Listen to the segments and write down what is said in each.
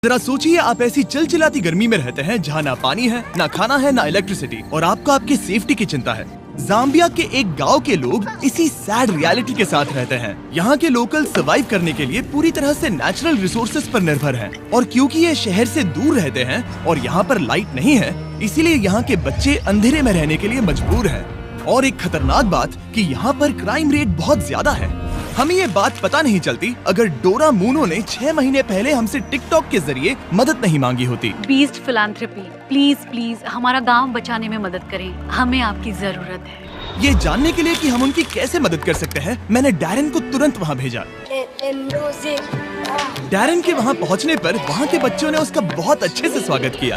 जरा सोचिए, आप ऐसी चिलचिलाती गर्मी में रहते हैं जहाँ ना पानी है, ना खाना है, ना इलेक्ट्रिसिटी, और आपको आपकी सेफ्टी की चिंता है। जाम्बिया के एक गांव के लोग इसी सैड रियलिटी के साथ रहते हैं। यहाँ के लोकल सर्वाइव करने के लिए पूरी तरह से नेचुरल रिसोर्सेज पर निर्भर हैं, और क्योंकि ये शहर से दूर रहते हैं और यहाँ पर लाइट नहीं है, इसीलिए यहाँ के बच्चे अंधेरे में रहने के लिए मजबूर हैं। और एक खतरनाक बात कि यहाँ पर क्राइम रेट बहुत ज्यादा है। हमें ये बात पता नहीं चलती अगर डोरा मूनो ने 6 महीने पहले हमसे टिकटॉक के जरिए मदद नहीं मांगी होती। बीस्ट फिलैंथ्रोपी, प्लीज प्लीज हमारा गांव बचाने में मदद करें, हमें आपकी जरूरत है। ये जानने के लिए कि हम उनकी कैसे मदद कर सकते हैं, मैंने डैरन को तुरंत वहाँ भेजा। डैरन के वहाँ पहुँचने पर वहाँ के बच्चों ने उसका बहुत अच्छे से स्वागत किया।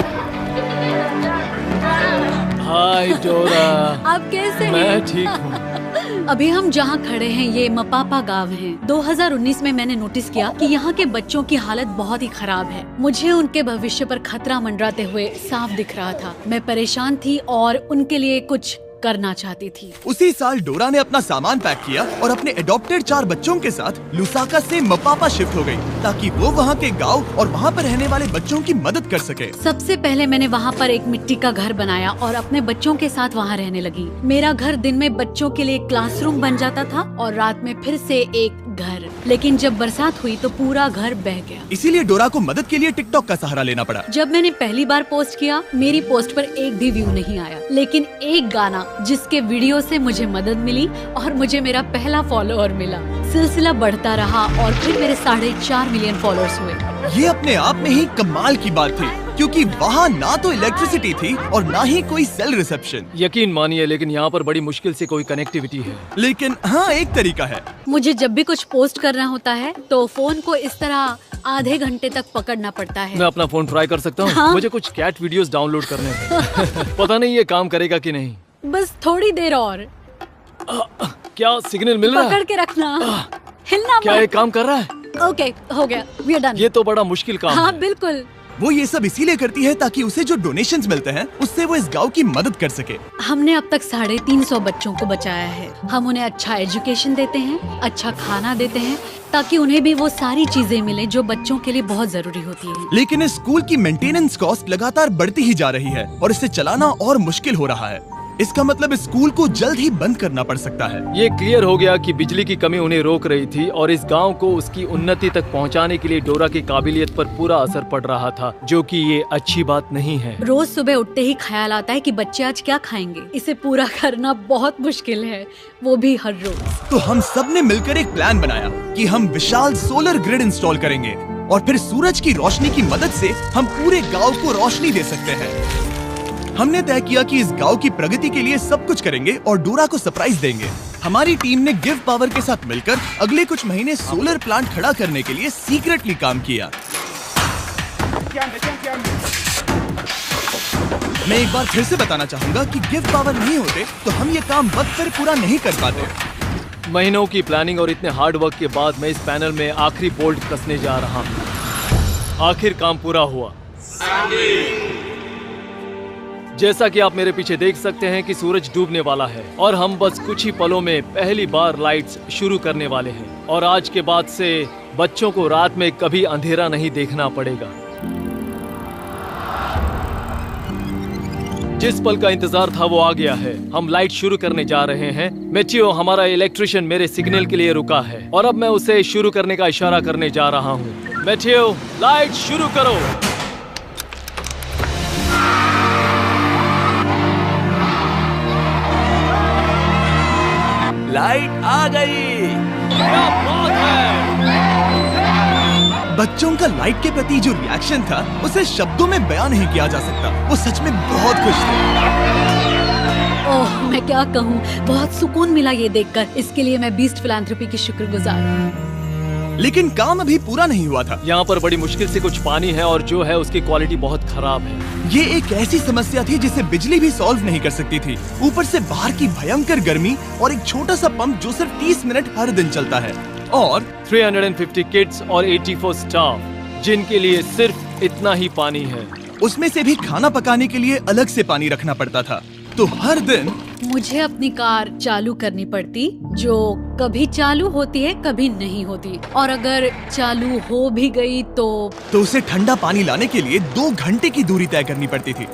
हाय डोरा। आप कैसे हैं? मैं ठीक हूँ। अभी हम जहाँ खड़े हैं ये मपापा गांव है। 2019 में मैंने नोटिस किया कि यहाँ के बच्चों की हालत बहुत ही खराब है। मुझे उनके भविष्य पर खतरा मंडराते हुए साफ दिख रहा था। मैं परेशान थी और उनके लिए कुछ करना चाहती थी। उसी साल डोरा ने अपना सामान पैक किया और अपने एडॉप्टेड 4 बच्चों के साथ लुसाका से मपापा शिफ्ट हो गई, ताकि वो वहाँ के गांव और वहाँ पर रहने वाले बच्चों की मदद कर सके। सबसे पहले मैंने वहाँ पर एक मिट्टी का घर बनाया और अपने बच्चों के साथ वहाँ रहने लगी। मेरा घर दिन में बच्चों के लिए क्लासरूम बन जाता था और रात में फिर से एक घर। लेकिन जब बरसात हुई तो पूरा घर बह गया। इसीलिए डोरा को मदद के लिए टिकटॉक का सहारा लेना पड़ा। जब मैंने पहली बार पोस्ट किया, मेरी पोस्ट पर एक भी व्यू नहीं आया, लेकिन एक गाना जिसके वीडियो से मुझे मदद मिली और मुझे मेरा पहला फॉलोअर मिला। सिलसिला बढ़ता रहा और फिर मेरे 4.5 मिलियन फॉलोअर्स हुए। ये अपने आप में ही कमाल की बात थी, क्योंकि वहाँ ना तो इलेक्ट्रिसिटी थी और ना ही कोई सेल रिसेप्शन। यकीन मानिए, लेकिन यहाँ पर बड़ी मुश्किल से कोई कनेक्टिविटी है। लेकिन हाँ, एक तरीका है। मुझे जब भी कुछ पोस्ट करना होता है तो फोन को इस तरह आधे घंटे तक पकड़ना पड़ता है। मैं अपना फोन ट्राई कर सकता हूँ? हाँ? मुझे कुछ कैट वीडियोस डाउनलोड करने हैं। पता नहीं ये काम करेगा कि नहीं। बस थोड़ी देर और। क्या सिग्नल मिल रहा है? पकड़ के रखना, हिलना क्या मत। ये काम कर रहा है? ओके, हो गया, वी आर डन। ये तो बड़ा मुश्किल काम हाँ है। बिल्कुल। वो ये सब इसीलिए करती है ताकि उसे जो डोनेशंस मिलते हैं उससे वो इस गांव की मदद कर सके। हमने अब तक 350 बच्चों को बचाया है। हम उन्हें अच्छा एजुकेशन देते हैं, अच्छा खाना देते हैं, ताकि उन्हें भी वो सारी चीजें मिले जो बच्चों के लिए बहुत जरूरी होती है। लेकिन इस स्कूल की मेंटेनेंस कॉस्ट लगातार बढ़ती ही जा रही है और इसे चलाना और मुश्किल हो रहा है। इसका मतलब इस स्कूल को जल्द ही बंद करना पड़ सकता है। ये क्लियर हो गया कि बिजली की कमी उन्हें रोक रही थी और इस गांव को उसकी उन्नति तक पहुंचाने के लिए डोरा की काबिलियत पर पूरा असर पड़ रहा था, जो कि ये अच्छी बात नहीं है। रोज सुबह उठते ही ख्याल आता है कि बच्चे आज क्या खाएंगे। इसे पूरा करना बहुत मुश्किल है, वो भी हर रोज। तो हम सब ने मिलकर एक प्लान बनाया कि हम विशाल सोलर ग्रिड इंस्टॉल करेंगे और फिर सूरज की रोशनी की मदद से हम पूरे गाँव को रोशनी दे सकते हैं। हमने तय किया कि इस गांव की प्रगति के लिए सब कुछ करेंगे और डोरा को सरप्राइज देंगे। हमारी टीम ने गिव पावर के साथ मिलकर अगले कुछ महीने सोलर प्लांट खड़ा करने के लिए सीक्रेटली काम किया। मैं एक बार फिर से बताना चाहूंगा कि गिव पावर नहीं होते तो हम ये काम वक्त पर पूरा नहीं कर पाते। महीनों की प्लानिंग और इतने हार्ड वर्क के बाद मैं इस पैनल में आखिरी बोल्ट कसने जा रहा हूँ। आखिर काम पूरा हुआ। जैसा कि आप मेरे पीछे देख सकते हैं कि सूरज डूबने वाला है और हम बस कुछ ही पलों में पहली बार लाइट्स शुरू करने वाले हैं। और आज के बाद से बच्चों को रात में कभी अंधेरा नहीं देखना पड़ेगा। जिस पल का इंतजार था वो आ गया है। हम लाइट शुरू करने जा रहे हैं। मेटियो, हमारा इलेक्ट्रिशियन, मेरे सिग्नल के लिए रुका है और अब मैं उसे शुरू करने का इशारा करने जा रहा हूँ। मेटियो, लाइट शुरू करो। लाइट आ गई। क्या बात है! बच्चों का लाइट के प्रति जो रिएक्शन था उसे शब्दों में बयान नहीं किया जा सकता। वो सच में बहुत खुश थे। ओह, मैं क्या कहूँ, बहुत सुकून मिला ये देखकर। इसके लिए मैं बीस्ट फिलैंथ्रोपी की शुक्रगुजार हूँ। लेकिन काम अभी पूरा नहीं हुआ था। यहाँ पर बड़ी मुश्किल से कुछ पानी है और जो है उसकी क्वालिटी बहुत खराब है। ये एक ऐसी समस्या थी जिसे बिजली भी सॉल्व नहीं कर सकती थी। ऊपर से बाहर की भयंकर गर्मी और एक छोटा सा पंप जो सिर्फ 30 मिनट हर दिन चलता है और 350 किड्स और 84 स्टाफ, जिनके लिए सिर्फ इतना ही पानी है। उसमें से भी खाना पकाने के लिए अलग से पानी रखना पड़ता था। तो हर दिन मुझे अपनी कार चालू करनी पड़ती, जो कभी चालू होती है, कभी नहीं होती, और अगर चालू हो भी गई तो उसे ठंडा पानी लाने के लिए 2 घंटे की दूरी तय करनी पड़ती थी।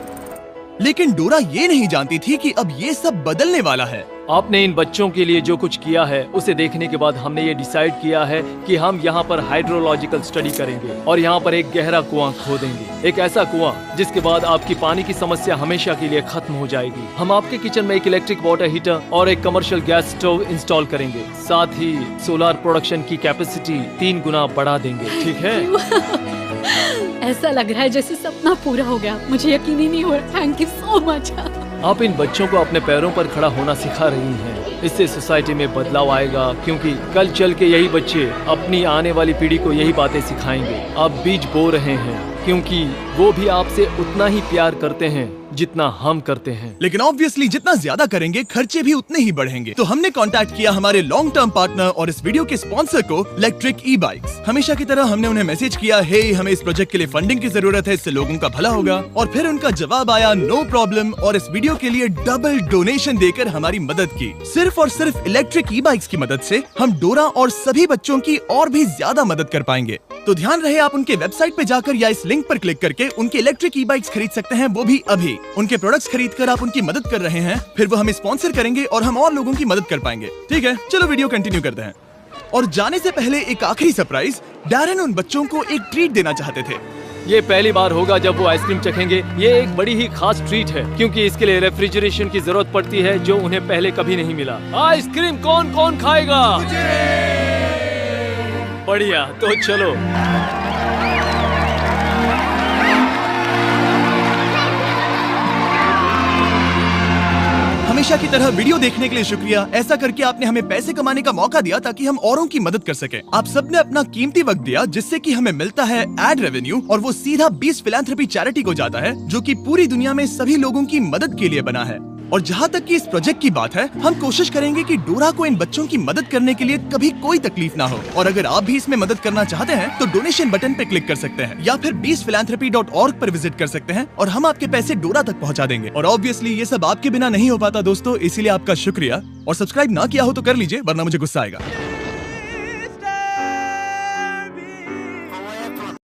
लेकिन डोरा ये नहीं जानती थी कि अब ये सब बदलने वाला है। आपने इन बच्चों के लिए जो कुछ किया है उसे देखने के बाद हमने ये डिसाइड किया है कि हम यहाँ पर हाइड्रोलॉजिकल स्टडी करेंगे और यहाँ पर एक गहरा कुआं खोदेंगे, एक ऐसा कुआं जिसके बाद आपकी पानी की समस्या हमेशा के लिए खत्म हो जाएगी। हम आपके किचन में एक इलेक्ट्रिक वाटर हीटर और एक कमर्शियल गैस स्टोव इंस्टॉल करेंगे, साथ ही सोलर प्रोडक्शन की कैपेसिटी 3 गुना बढ़ा देंगे। ठीक है? ऐसा लग रहा है जैसे सपना पूरा हो गया। मुझे यकीन ही नहीं हो रहा। Thank you so much. आप इन बच्चों को अपने पैरों पर खड़ा होना सिखा रही हैं। इससे सोसाइटी में बदलाव आएगा, क्योंकि कल चल के यही बच्चे अपनी आने वाली पीढ़ी को यही बातें सिखाएंगे। आप बीज बो रहे हैं, क्योंकि वो भी आपसे उतना ही प्यार करते हैं जितना हम करते हैं। लेकिन ऑब्वियसली जितना ज्यादा करेंगे खर्चे भी उतने ही बढ़ेंगे। तो हमने कांटेक्ट किया हमारे लॉन्ग टर्म पार्टनर और इस वीडियो के स्पॉन्सर को, इलेक्ट्रिक ई बाइक्स। हमेशा की तरह हमने उन्हें मैसेज किया, हे हमें इस प्रोजेक्ट के लिए फंडिंग की जरूरत है, इससे लोगों का भला होगा। और फिर उनका जवाब आया, नो प्रॉब्लम, और इस वीडियो के लिए डबल डोनेशन देकर हमारी मदद की। सिर्फ और सिर्फ इलेक्ट्रिक ई बाइक्स की मदद से हम डोरा और सभी बच्चों की और भी ज्यादा मदद कर पाएंगे। तो ध्यान रहे, आप उनके वेबसाइट पे जाकर या इस लिंक पर क्लिक करके उनके इलेक्ट्रिक ई बाइक्स खरीद सकते हैं, वो भी अभी। उनके प्रोडक्ट्स खरीदकर आप उनकी मदद कर रहे हैं, फिर वो हमें स्पॉन्सर करेंगे और हम और लोगों की मदद कर पाएंगे। ठीक है, चलो वीडियो कंटिन्यू करते हैं। और जाने से पहले एक आखिरी सरप्राइज, डैरेन उन बच्चों को एक ट्रीट देना चाहते थे। ये पहली बार होगा जब वो आइसक्रीम चखेंगे। ये एक बड़ी ही खास ट्रीट है, क्योंकि इसके लिए रेफ्रिजरेशन की जरूरत पड़ती है, जो उन्हें पहले कभी नहीं मिला। आइसक्रीम कौन कौन खाएगा? बढ़िया, तो चलो। हमेशा की तरह वीडियो देखने के लिए शुक्रिया। ऐसा करके आपने हमें पैसे कमाने का मौका दिया ताकि हम औरों की मदद कर सकें। आप सबने अपना कीमती वक्त दिया, जिससे कि हमें मिलता है एड रेवेन्यू, और वो सीधा 20 फिलैंथ्रोपी चैरिटी को जाता है, जो कि पूरी दुनिया में सभी लोगों की मदद के लिए बना है। और जहाँ तक कि इस प्रोजेक्ट की बात है, हम कोशिश करेंगे कि डोरा को इन बच्चों की मदद करने के लिए कभी कोई तकलीफ ना हो। और अगर आप भी इसमें मदद करना चाहते हैं तो डोनेशन बटन पे क्लिक कर सकते हैं, या फिर 20philanthropy.org पर विजिट कर सकते हैं और हम आपके पैसे डोरा तक पहुँचा देंगे। और ऑब्वियसली ये सब आपके बिना नहीं हो पाता दोस्तों, इसीलिए आपका शुक्रिया। और सब्सक्राइब ना किया हो तो कर लीजिए, वरना मुझे गुस्सा आएगा।